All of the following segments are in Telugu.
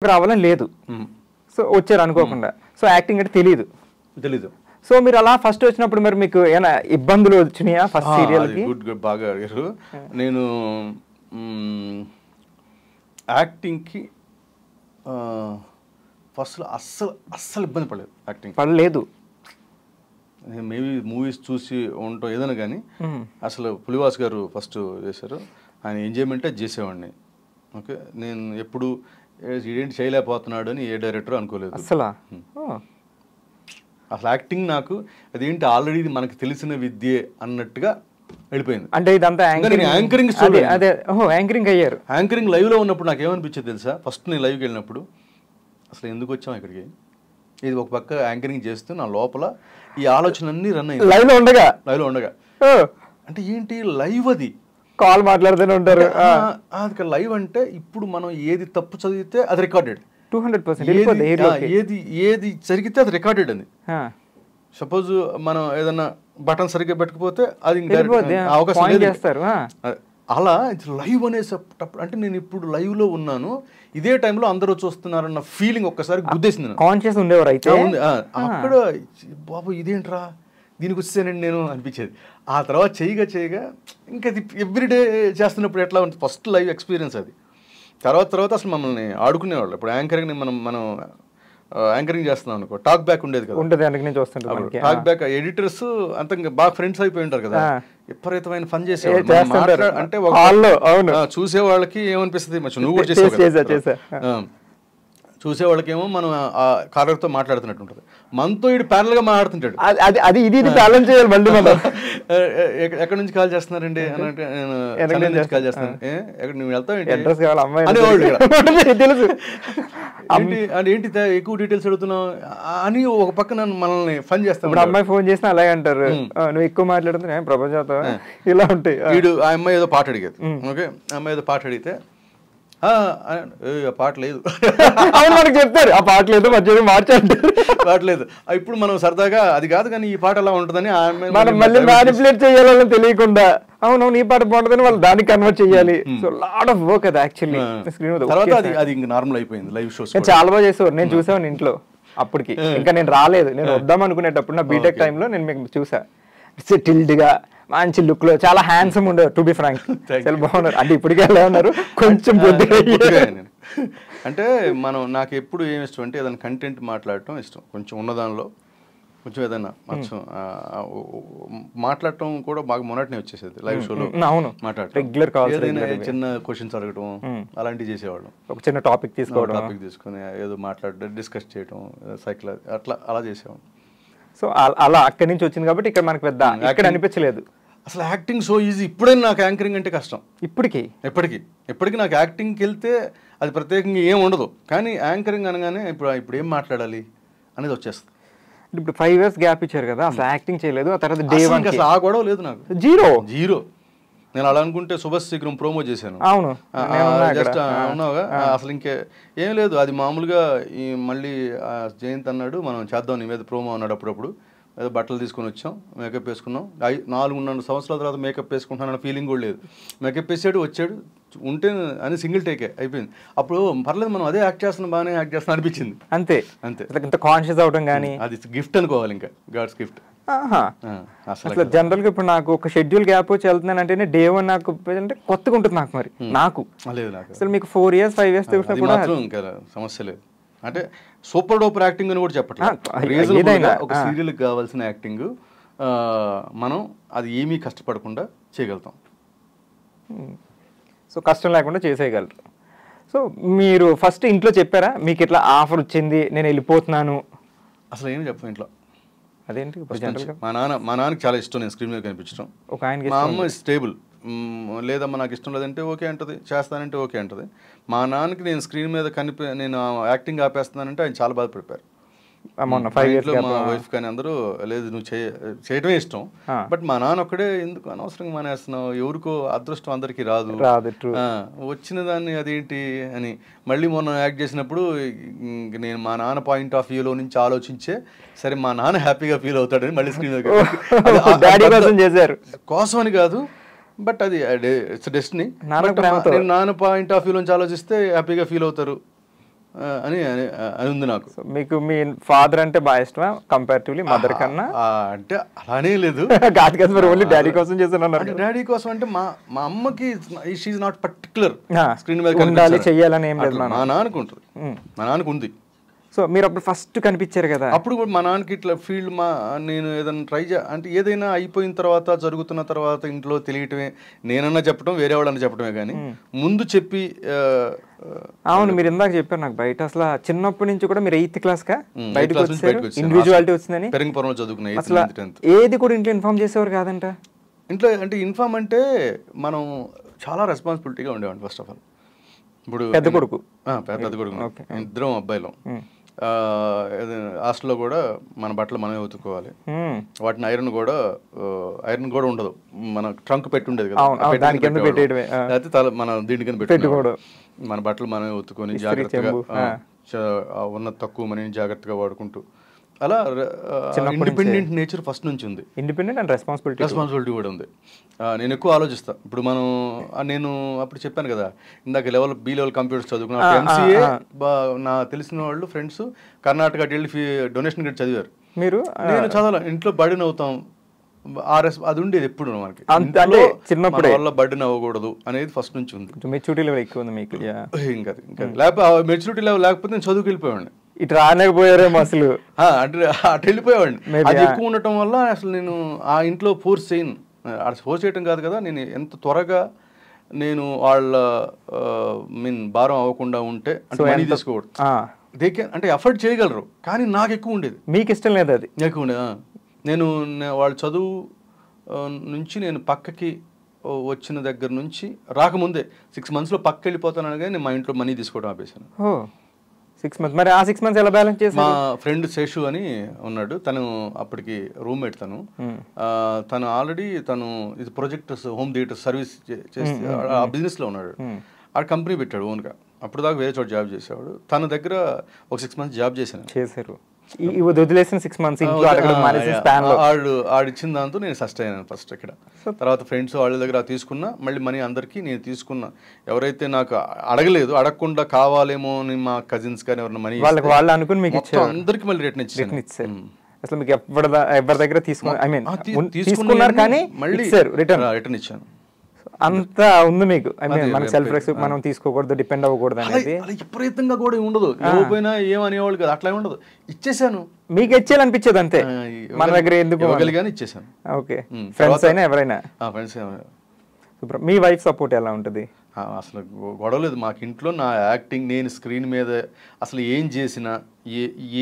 యాక్టర్ అవ్వాలని లేదు, సో వచ్చారు అనుకోకుండా. సో యాక్టింగ్ అంటే తెలీదు. సో మీరు అలా ఫస్ట్ వచ్చినప్పుడు మరి మీకు ఏమైనా ఇబ్బందులు వచ్చినాయా ఫస్ట్ సీరియల్కి? గుడ్ బాగా అడిగారు. నేను యాక్టింగ్కి ఫస్ట్ అస్సలు ఇబ్బంది పడలేదు. యాక్టింగ్ పడలేదు. మేబీ మూవీస్ చూసి ఉండటం ఏదైనా కానీ అసలు పులివాస్ గారు ఫస్ట్ చేశారు, ఆయన ఎంజాయ్మెంటే చేసేవాడిని. ఓకే, నేను ఎప్పుడు ఏంటి చేయలేకపోతున్నాడు అని ఏ డైరెక్టర్ అనుకోలేదు అసలు. యాక్టింగ్ నాకు అదేంటి ఆల్రెడీ ఇది మనకు తెలిసిన విద్యే అన్నట్టుగా వెళ్ళిపోయింది. అంటే ఇదంతా యాంకరింగ్ యాంకరింగ్ అయ్యారు. యాంకరింగ్ లైవ్లో ఉన్నప్పుడు నాకు ఏమనిపించేది తెలుసా? ఫస్ట్ నేను లైవ్కి వెళ్ళినప్పుడు అసలు ఎందుకు వచ్చాం ఇక్కడికి, ఇది ఒక పక్క యాంకరింగ్ చేస్తూ నా లోపల ఈ ఆలోచన అన్ని రన్ అయ్యింది లైవ్లో ఉండగా. అంటే ఏంటి లైవ్, అది కాల్ మాట్లాడుతూనే ఉంటారు. అది లైవ్ అంటే ఇప్పుడు మనం ఏది తప్పు చదివితే అది రికార్డెడ్, 200%. ఏది జరిగితే అది రికార్డెడ్ అని. సపోజ్ మనం ఏదన్నా బటన్ సరిగ్గా పెట్టకపోతే అది అవకాశం చేస్తారు. అలా లైవ్ అనేటప్పుడు అంటే నేను ఇప్పుడు లైవ్ లో ఉన్నాను, ఇదే టైంలో అందరూ చూస్తున్నారన్న ఫీలింగ్ ఒక్కసారి గుద్దేసింది. కాన్షియస్ ఉండేవారు అయితే అక్కడ, బాబు ఇదేంట్రా దీనికి వచ్చేసానండి నేను అనిపించేది. ఆ తర్వాత చేయగా ఇంకా ఎవ్రీడే చేస్తున్నప్పుడు ఎట్లా ఉంటుంది ఫస్ట్ లైవ్ ఎక్స్పీరియన్స్ అది. తర్వాత అసలు మమ్మల్ని ఆడుకునేవాళ్ళు. ఇప్పుడు యాంకరింగ్ మనం యాంకరింగ్ చేస్తున్నాం అనుకో, టాక్ బ్యాక్ ఉండేది కదా, టాక్ బ్యాక్ ఎడిటర్స్ అంత బాగా ఫ్రెండ్స్ అయిపోయి ఉంటారు కదా, విపరీతమైన ఫన్ చేసేవాళ్ళు. అంటే చూసే వాళ్ళకి ఏమనిపిస్తుంది, నువ్వు కూడా చేసావు, చూసే వాళ్ళకేమో మనం ఆ కాలర్తో మాట్లాడుతున్నట్టు ఉంటుంది, మనతో ఇటు ప్యారల్ గా మాట్లాడుతుంటాడు. అది ఇది బ్యాలెన్స్ చేయాలి మళ్ళీ మనం. ఎక్కడి నుంచి కాల్ చేస్తున్నారండి అని అంటే నేను కాల్ చేస్తాను, ఎక్కడ నువ్వు వెళ్తావు తెలుసు అంటే ఏంటి ఎక్కువ డీటెయిల్స్ అడుగుతున్నావు అని ఒక పక్కన మనల్ని ఫన్ చేస్తాం. ఇప్పుడు అమ్మాయి ఫోన్ చేసినా అలాగే అంటారు, నువ్వు ఎక్కువ మాట్లాడుతున్నా ప్రపంచంతో ఇలా ఉంటాయి. వీడు ఆ అమ్మాయి ఏదో పాట అడిగేది, ఓకే, అమ్మాయి ఏదో పాట అడిగితే పాట లేదు మనకు చెప్తారు, ఆ పాట లేదు మధ్య మార్చంటారు, పాట లేదు. ఇప్పుడు మనం సరదాగా అది కాదు కానీ ఈ పాట అలా ఉంటుందని మనం మళ్ళీ మ్యానిపులేట్ చేయాలని తెలియకుండా, అవునవును ఈ పాట బాగుంటుందని వాళ్ళు దాన్ని కన్వర్ట్ చేయాలి. సో లాట్ ఆఫ్ వర్క్ అది యాక్చువల్లీ. తర్వాత అది ఇంకా నార్మల్ అయిపోయింది. లైవ్ షోస్ చాలా బాగా చేసేవారు, నేను చూసాను ఇంట్లో. అప్పటికి ఇంకా నేను రాలేదు, నేను వద్దాం అనుకునేటప్పుడు నా బీటెక్ టైంలో నేను మీకు చూసా. సెటిల్డ్ గా మంచి లుక్ లో చాలా హ్యాండ్సమ్ ఉండేవారు, టు బి ఫ్రాంక్. చాలా బాగున్నారు. అంటే ఇప్పటికే ఎలా ఉన్నారు, కొంచెం అంటే నాకు ఎప్పుడు ఏమి ఇష్టం అంటే ఏదైనా కంటెంట్ మాట్లాడటం ఇష్టం, కొంచెం ఉన్నదానిలో కొంచెం ఏదైనా మాట్లాడటం కూడా బాగా మొన్నటినే వచ్చేసేది లైవ్ షోలో. మాట్లాడటం ఏదైనా చిన్న క్వశ్చన్స్ అడగటం అలాంటివి చేసేవాళ్ళం. ఒక చిన్న టాపిక్ తీసుకొని ఏదో మాట్లాడటం, డిస్కస్ చేయటం, సైకిల్ అలా చేసేవాళ్ళం. సో అలా అక్కడి నుంచి వచ్చింది కాబట్టి ఇక్కడ మనకు పెద్ద ఇక్కడ అనిపించలేదు. అసలు యాక్టింగ్ సో ఈజీ. ఇప్పుడైనా నాకు యాంకరింగ్ అంటే కష్టం, ఎప్పటికీ నాకు యాక్టింగ్కి వెళ్తే అది ప్రత్యేకంగా ఏం ఉండదు, కానీ యాంకరింగ్ అనగానే ఇప్పుడు ఏం మాట్లాడాలి అనేది వచ్చేస్తుంది. ఇప్పుడు 5 years గ్యాప్ ఇచ్చారు కదా, అసలు యాక్టింగ్ చేయలేదు. ఆ తర్వాత డే 1 అసలు ఆ గొడవ లేదు నాకు, జీరో. నేను అలా అనుకుంటే సుభాష్ శీఘ్రం ప్రోమో చేశాను, అవును జస్ట్ ఉన్నావుగా, అసలు ఇంకే ఏం లేదు. అది మామూలుగా ఈ మళ్ళీ జయంత్ అన్నాడు మనం చేద్దాం నీ మీద ప్రోమో అన్నాడు. అప్పుడప్పుడు ఏదో బట్టలు తీసుకొని వచ్చాం, మేకప్ వేసుకున్నాం. 4-4 సంవత్సరాల తర్వాత మేకప్ వేసుకుంటానన్న ఫీలింగ్ కూడా లేదు. మేకప్ వేసాడు, వచ్చాడు, ఉంటే అని సింగిల్ టేకే అయిపోయింది. అప్పుడు పర్లేదు మనం అదే యాక్ట్ చేస్తున్నాం, బాగానే యాక్ట్ చేస్తున్నాం అనిపించింది. అంతే ఇంత కాన్షియస్ అవడం కానీ అది గిఫ్ట్ అనుకోవాలి, ఇంకా గాడ్స్ గిఫ్ట్. అసలు జనరల్ గా ఇప్పుడు నాకు ఒక షెడ్యూల్ గ్యాప్ వచ్చి వెళ్తున్నాను అంటేనే డే 1 నాకు అంటే కొత్తగా ఉంటుంది నాకు. మరి నాకు అసలు మీకు 4 years 5 years ఇంకా సమస్య లేదు. అంటే సూపర్ డూపర్ యాక్టింగ్ అని కూడా చెప్పట్లేదు, ఒక సీరియల్ కావాల్సిన యాక్టింగ్ మనం అది ఏమీ కష్టపడకుండా చేయగలుగుతాం. సో కష్టం లేకుండా చేసేయగలరు. సో మీరు ఫస్ట్ ఇంట్లో చెప్పారా మీకు ఇట్లా ఆఫర్ వచ్చింది నేను వెళ్ళిపోతున్నాను? అసలు ఏమి చెప్పాను ఇంట్లో. అదేంటి మా నాన్నకి చాలా ఇష్టం నేను స్క్రీన్ మీద కనిపించడం. మా అమ్మ స్టేబుల్, లేదమ్మా నాకు ఇష్టం లేదంటే ఓకే అంటది, చేస్తానంటే ఓకే అంటది. మా నాన్నకి నేను స్క్రీన్ మీద నేను యాక్టింగ్ ఆపేస్తున్నానంటే ఆయన చాలా బాధపడిపోయారు. మా వైఫ్ కానీ అందరూ లేదు నువ్వు చేయటమే ఇష్టం, బట్ మా నాన్న ఒక్కడే ఎందుకు అనవసరంగా మానేస్తున్నావు, ఎవరికో అదృష్టం అందరికి రాదు, వచ్చిన దాన్ని అదేంటి అని. మళ్ళీ మొన్న యాక్ట్ చేసినప్పుడు నేను మా నాన్న పాయింట్ ఆఫ్ వ్యూలో నుంచి ఆలోచించే సరే మా నాన్న హ్యాపీగా ఫీల్ అవుతాడని మళ్ళీ స్క్రీన్ కోసం అని కాదు, బట్ అది ఇట్స్ డెస్టినీ. నాన్న పాయింట్ ఆఫ్ వ్యూ నుంచి ఆలోచిస్తే హ్యాపీగా ఫీల్ అవుతారు, అని అని ఉంది నాకు. మీకు మీ ఫాదర్ అంటే బాగా ఇష్టమా కంపారిటివ్లీ మదర్ కన్నా? అంటే అలానే లేదు, కాదు కదా, మరి ఓన్లీ డాడీ కోసం చేస్తున్నారు. డాడీ కోసం అంటే మా అమ్మకి షీఈ్ నాట్ పర్టికులర్ స్క్రీన్ మీద ఉండాలి చెయ్యాలని ఏం లేదు. మా నాన్నకు ఉంటుంది, మా నాన్నకు ఉంది. సో మీరు అప్పుడు ఫస్ట్ కనిపించారు కదా, అప్పుడు కూడా మా నాన్నకి ఇట్లా ఫీల్డ్ నేను ఏదైనా ట్రై అంటే ఏదైనా అయిపోయిన తర్వాత జరుగుతున్న తర్వాత ఇంట్లో తెలియటమే, నేనన్నా చెప్పడం వేరే వాళ్ళన్నా చెప్పడమే కానీ ముందు చెప్పి. అవును, మీరు ఇందాక చెప్పారు నాకు బయట అసలు చిన్నప్పటి నుంచి కూడా మీరు 8th క్లాస్ కా బయటకు వచ్చారు, ఇండివిజువాలిటీ వచ్చిందని. పెరింగపురంలో చదువుకున్నాయి. అసలు ఏది కూడా ఇంట్లో ఇన్ఫార్మ్ చేసేవారు కాదంట. ఇంట్లో అంటే ఇన్ఫార్మ్ అంటే మనం చాలా రెస్పాన్సిబిలిటీగా ఉండేవాడి. ఫస్ట్ ఆఫ్ ఆల్ ఇప్పుడు పెద్ద కొడుకు, ఇద్దరం అబ్బాయిలు. హాస్టల్లో కూడా మన బట్టలు మనమే ఉతుక్కోవాలి, వాటిని ఐరన్ కూడా ఉండదు, మన ట్రంక్ పెట్టి ఉండేది కదా, లేకపోతే మన దీనికని పెట్టుకోవడం. మన బట్టలు మనమే ఉతుక్కొని జాగ్రత్తగా ఉన్న తక్కువ మనని జాగ్రత్తగా వాడుకుంటూ అలా ఇండిపెండెంట్ నేచర్ ఫస్ట్ నుంచి ఉంది. ఇండిపెండెంట్ అండ్ రెస్పాన్సిబిలిటీ కూడా ఉంది. నేను ఎక్కువ ఆలోచిస్తాను. ఇప్పుడు నేను అప్పుడు చెప్పాను కదా ఇందాక బి లెవెల్ కంప్యూటర్స్ చదువుకున్నా, ఎంసీఏ నా తెలిసిన వాళ్ళు ఫ్రెండ్స్ కర్ణాటక వెళ్ళి డొనేషన్ గట్టి చదివారు. నేను చదవాలి, ఇంట్లో బర్డెన్ అవుతాం, అది ఉండేది ఎప్పుడు మనకి చిన్నప్పుడు వల్ల బర్డెన్ అవ్వకూడదు అనేది ఫస్ట్ నుంచి ఉంది. మెచ్యూరిటీ లెవెల్ ఎక్కువ ఉంది మీకు. ఇంకా లేకపోతే మెచ్యూరిటీ లెవెల్ లేకపోతే నేను చదువుకు వెళ్ళిపోయాను. ఇటు రాలేకపోయారేమో అసలు, అంటే అటు వెళ్ళిపోయేవాడిని. అది ఎక్కువ ఉండటం వల్ల అసలు నేను ఆ ఇంట్లో ఫోర్స్ చేయను. ఫోర్స్ చేయటం కాదు కదా, నేను ఎంత త్వరగా నేను వాళ్ళ భారం అవ్వకుండా ఉంటే అంటే మనీ తీసుకోకూడదు. అంటే ఎఫర్ట్ చేయగలరు కానీ నాకు ఎక్కువ ఉండేది. మీకు ఇష్టం లేదు అది? ఎక్కువ ఉండేది. నేను వాళ్ళ చదువు నుంచి నేను పక్కకి వచ్చిన దగ్గర నుంచి రాకముందే 6 monthsలో పక్క వెళ్ళిపోతాను అనగా నేను మా ఇంట్లో మనీ తీసుకోవడం ఆపేసాను. 6 months. మరి ఆ 6 months ఎలా బ్యాలెన్స్ చేశారు? మా ఫ్రెండ్ శేషు అని ఉన్నాడు, తను అప్పటికి రూమ్మేట్. తను ఆల్రెడీ ఇది ప్రొజెక్టర్స్ హోమ్ థియేటర్ సర్వీస్ చేసి ఆ బిజినెస్లో ఉన్నాడు. ఆ కంపెనీ పెట్టాడు ఓన్గా. అప్పుడు దాకా వేరే చోట జాబ్ చేసేవాడు. తన దగ్గర ఒక 6 months జాబ్ చేశారు. వదిలేసిన 6 months ఆడిచ్చిన దాంతో నేను సస్ట్ అయ్యాను ఫస్ట్ ఇక్కడ. తర్వాత ఫ్రెండ్స్ వాళ్ళ దగ్గర తీసుకున్నా, మళ్ళీ మనీ అందరికీ నేను తీసుకున్నా. ఎవరైతే నాకు అడగకుండా కావాలేమో అని మా కజిన్స్ కానీ ఎవరైనా మనీ వాళ్ళు అనుకుని మీకు అందరికి మళ్ళీ రిటర్న్ ఇచ్చాను. అసలు మీకు ఎవరి దగ్గర తీసుకున్నారు కానీ మళ్ళీ రిటర్న్ ఇచ్చాను. అంత ఉంది మీకు. మన సెల్ఫ్ రెస్పెక్ట్ మనం తీసుకోకూడదు, డిపెండ్ అవ్వకూడదు అనేది విపరీతంగా కూడా ఉండదు. ఎవరైనా ఏమనేవాళ్ళు కదా, అట్లా ఉండదు. ఇచ్చేసాను, మీకు ఇచ్చేయాలనిపించేది అంతే. మన దగ్గర ఎందుకు ఇవ్వగలిగానే ఇచ్చేసాను. ఓకే, ఫ్రెండ్స్ అయినా ఎవరైనా. మీ వైఫ్ సపోర్ట్ ఎలా ఉంటుంది? అసలు గొడవలేదు మాకు ఇంట్లో. నా యాక్టింగ్, నేను స్క్రీన్ మీద అసలు ఏం చేసినా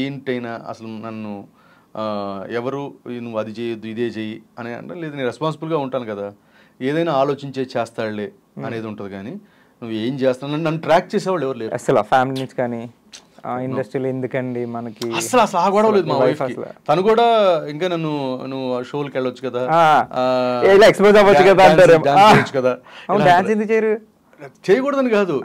ఏంటైనా అసలు నన్ను ఎవరు నువ్వు అది చేయొద్దు ఇదే చెయ్యి అని అంటే లేదు, నేను రెస్పాన్సిబుల్గా ఉంటాను కదా, ఏదైనా ఆలోచించే చేస్తాడులే అనేది ఉంటుంది. కానీ నువ్వు ఏం చేస్తాను నన్ను ట్రాక్ చేసేవాళ్ళు ఎవరు లేరు అసలు. ఫ్యామిలీ నుంచి కానీ ఇండస్ట్రీలో ఎందుకండి మనకి అసలు ఆ గొడవ లేదు మా వైఫ్. తను కూడా ఇంకా నువ్వు షోలకి వెళ్ళొచ్చు కదా, ఎక్స్పోజ్ అవ్వచ్చు కదా అంటారు కదా. డాన్స్ ఎందుకు చేయరు? చేయకూడదని కాదు,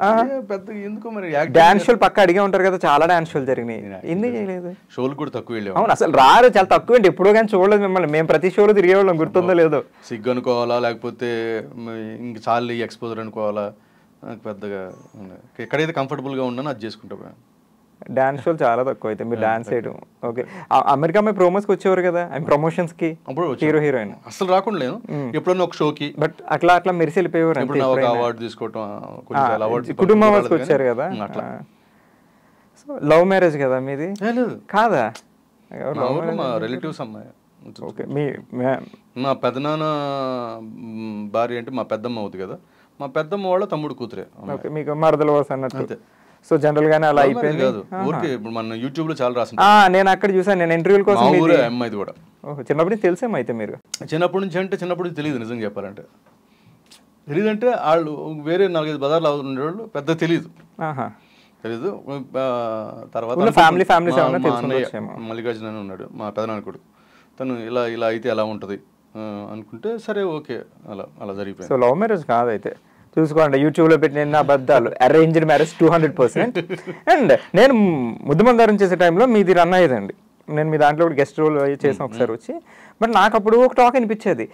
పెద్ద ఎందుకు మరి. డాన్స్ షోలు పక్క అడిగే ఉంటారు కదా, చాలా డాన్స్ షోలు జరిగినాయి, ఎందుకు చేయలేదు? షోలు కూడా తక్కువ వెళ్ళాము. అవును, అసలు రారు, చాలా తక్కువ అండి. ఎప్పుడో కానీ చూడలేదు మిమ్మల్ని. మేము ప్రతి షోలో తిరిగేవాళ్ళం, గుర్తుందో లేదో. సిగ్గు అనుకోవాలా లేకపోతే ఇంక చాలు ఎక్స్పోజర్ అనుకోవాలా, నాకు పెద్దగా ఎక్కడైతే కంఫర్టబుల్గా ఉన్నానో అది చేసుకుంటా. డాన్స్ షోలు చాలా తక్కువ అయితే మీరు డాన్స్ చేయడం. ఓకే, అమెరికా అమ్మాయి ప్రోమోస్కి వచ్చేవారు కదా, ప్రమోషన్స్ కి హీరో హీరోయిన్. అసలు రాకుండా లేను, ఎప్పుడన్నా ఒక షోకి. బట్ అట్లా మెరిసి వెళ్ళిపోయేవారు. అవార్డు తీసుకోవటం, కుటుంబం వాళ్ళకి వచ్చారు కదా. సో లవ్ మ్యారేజ్ కదా మీది? కాదా? మా రిలేటివ్స్ అమ్మాయి. ఓకే, మా పెదనాన్న భార్య అంటే మా పెద్దమ్మ అవుతుంది కదా, మా పెద్దమ్మ వాళ్ళ తమ్ముడు కూతురే. ఓకే, మీకు మరదల వరుస అన్నట్టు. సో జనరల్ గానే అలా అయిపోయింది. ఇప్పుడు మన యూట్యూబ్ లో చాలా రాసింది. నేను అక్కడ చూసాను, నేను ఇంటర్వ్యూల కోసం. అమ్మాయిది కూడా చిన్నప్పటి నుంచి తెలిసేమో అయితే మీరు? చిన్నప్పటి నుంచి అంటే చిన్నప్పటి నుంచి తెలియదు, నిజంగా చెప్పాలంటే. తెలియదంటే వాళ్ళు వేరే 4-5 బజార్లు ఉండేవాళ్ళు, పెద్ద తెలీదు. తర్వాత మల్లికార్జున అని ఉన్నాడు మా పెదనాన్న కొడుకు, తను ఇలా అయితే ఎలా ఉంటుంది అనుకుంటే సరే ఓకే అలా జరిగిపోయింది. సో లవ్ మ్యారేజ్ కాదైతే చూసుకోండి, యూట్యూబ్లో పెట్టిన అబద్ధాలు. Arranged marriage 200%. అండ్ నేను ముద్దుమందారం చేసే టైంలో మీది రన్ అయ్యేదండి. నేను మీ దాంట్లో గెస్ట్ రోల్ చేసాను ఒకసారి వచ్చి. బట్ నాకు అప్పుడు ఒక టాక్ అనిపించేది,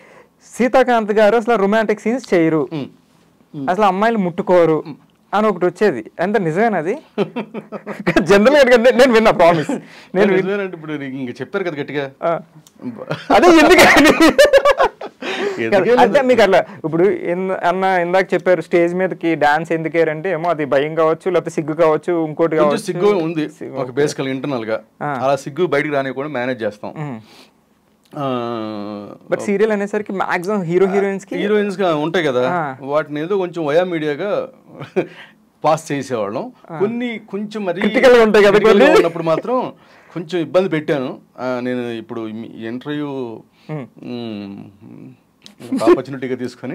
సీతాకాంత్ గారు అసలు రొమాంటిక్ సీన్స్ చేయరు, అసలు అమ్మాయిలు ముట్టుకోరు అని ఒకటి వచ్చేది. ఎంత నిజమేనా అది? జనరల్గా నేను విన్నా, ప్రామిస్ నేను నిజమేనంటే ఇప్పుడు ఇంక చెప్పారు కదా గట్టిగా. అదే ఎందుకని అంటే మీకు అట్లా ఇప్పుడు ఇందాక చెప్పారు స్టేజ్ మీదకి డాన్స్ ఎందుకేరంటే ఏమో అది భయం కావచ్చు, లేకపోతే సిగ్గు కావచ్చు, ఇంకోటి కావచ్చు. సిగ్గు ఉంది ఒక బేసికల్ ఇంటర్నల్ గా, అలా సిగ్గు బయటికి రానివ్వకుండా మేనేజ్ చేస్తాం. బట్ సీరియల్ అనేసరికి మాక్సిమం హీరోయిన్స్ గా ఉంటాయి కదా, వాటిని ఏదో కొంచెం వయా మీడియాగా పాస్ చేసేవాళ్ళం. కొన్ని కొంచెం మరి ఉంటాయి కదా ఉన్నప్పుడు మాత్రం కొంచెం ఇబ్బంది పెట్టాను నేను. ఇప్పుడు ఇంటర్వ్యూ ఆపర్చునిటీగా తీసుకొని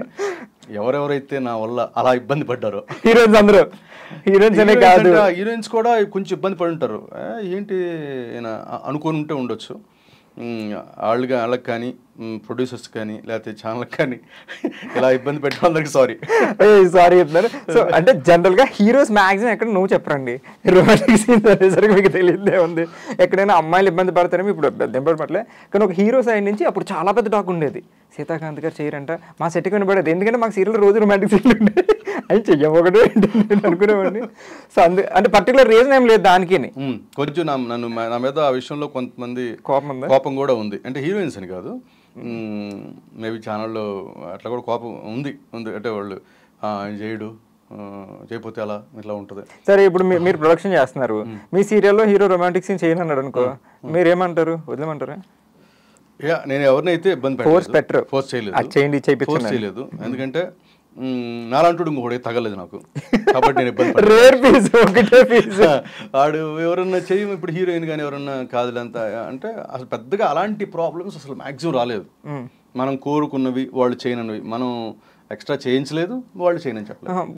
ఎవరెవరైతే నా వల్ల అలా ఇబ్బంది పడ్డారో, హీరోయిన్స్ అందరూ, హీరోయిన్స్ కూడా కొంచెం ఇబ్బంది పడి ఉంటారు. ఏంటి అనుకొని ఉంటే ఉండొచ్చు వాళ్ళకి కానీ, ప్రొడ్యూసర్స్ కానీ, లేకపోతే ఛానల్కి కానీ ఇలా ఇబ్బంది పెట్టడం అందరికి సారీ చెప్తున్నారు. సో అంటే జనరల్ గా హీరోస్ మాక్సిమం ఎక్కడ నువ్వు చెప్పరండి, రొమాంటిక్ సీన్స్ అనేసరికి మీకు తెలియదే ఉంది. ఎక్కడైనా అమ్మాయిలు ఇబ్బంది పడతారేమో, ఇప్పుడు ఇబ్బంది పడలే. కానీ ఒక హీరో సైడ్ నుంచి అప్పుడు చాలా పెద్ద టాక్ ఉండేది, సీతాకాంత్ గారు చేయరంట, మా సెట్కి వినపడేది. ఎందుకంటే మాకు సీరియల్ రోజు రొమాంటిక్ సీన్లు ఉండేది, అది చెయ్యమొకటి అనుకునేవాడిని. సో అంటే పర్టికులర్ రీజన్ ఏం లేదు దానికి. కొంచెం నా మీద ఆ విషయంలో కొంతమంది కోపం కూడా ఉంది. అంటే హీరోయిన్స్ అని కాదు, మేబీ ఛానల్లో అట్లా కూడా కోపం ఉంది. అంటే వాళ్ళు ఆయన చేయడు, చేయకపోతే అలా ఇట్లా ఉంటుంది. సరే ఇప్పుడు మీరు ప్రొడక్షన్ చేస్తున్నారు, మీ సీరియల్లో హీరో రొమాంటిక్ సీన్ చేయనన్నాడు అనుకో, మీరేమంటారు? వదిలేమంటారా? నేను ఎవరినైతే ఇబ్బంది ఫోర్స్ చేయలేదు. ఎందుకంటే నాలంటుడు ఇంకొకటి తగలేదు నాకు, కాబట్టి నేను ఇబ్బంది వాడు ఎవరన్నా చెయ్యి. ఇప్పుడు హీరోయిన్ కానీ ఎవరన్నా కాదులంతా అంటే అసలు పెద్దగా అలాంటి ప్రాబ్లమ్స్ అసలు మ్యాక్సిమం రాలేదు. మనం కోరుకున్నవి వాళ్ళు చేయనవి మనం ఎక్స్ట్రా చేయించలేదు, వాళ్ళు చేయనని చెప్పలేదు.